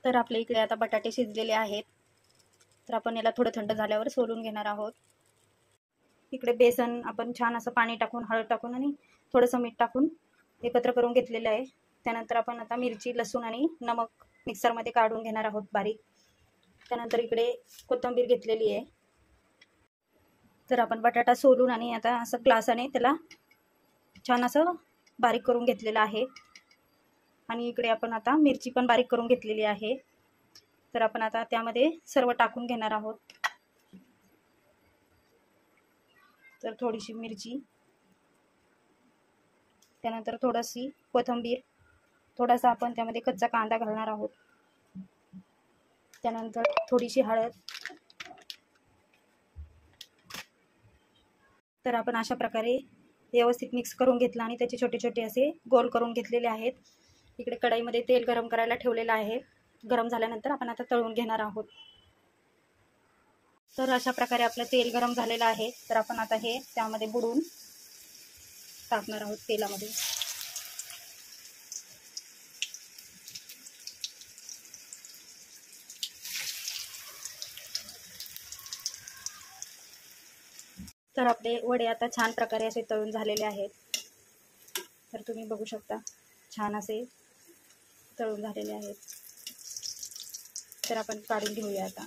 तर आपल्या इकडे आता बटाटे शिजलेले आहेत, तर आपण याला थोडं थंड झाल्यावर सोलून घेणार आहोत। इकडे बेसन आपण छान असं पाणी टाकून, हळद टाकून आणि थोडंसं मीठ टाकून एकत्र करून घेतलेलं आहे। त्यानंतर आपण आता मिरची, लसूण आणि नमक मिक्सरमध्ये काढून घेणार आहोत बारीक। त्यानंतर इकडे कोथिंबीर घेतलेली आहे। तर आपण बटाटा सोलून आणि आता असं ग्लासाने त्याला छान असं बारीक करून घेतलेलं आहे। आणि इकडे आपण आता मिरची पण बारीक करून घेतलेली आहे। तर आपण आता त्यामध्ये सर्व टाकून घेणार आहोत। तर थोडीशी मिरची, त्यानंतर थोडीशी कोथिंबीर, थोडासा आपण त्यामध्ये कच्चा कांदा घालणार आहोत। त्यानंतर थोडीशी हळद। तर आपण अशा प्रकारे व्यवस्थित मिक्स करून घेतलं आणि त्याचे छोटे छोटे असे गोल करून घेतलेले आहेत। इकडे कढईमध्ये तेल गरम करायला ठेवलेलं आहे। गरम झाल्यानंतर आपण आता तळून घेणार आहोत। तर अशा प्रकारे आपलं तेल गरम झालेलं आहे। तर आपण आता हे त्यामध्ये बुडवून टाकणार आहोत तेलामध्ये। तर आपले वडे आता छान प्रकारे असे तळून झालेले आहेत। तर तुम्ही बघू शकता छान असे तळून झालेले आहेत। तर आपण काढून घेऊया आता।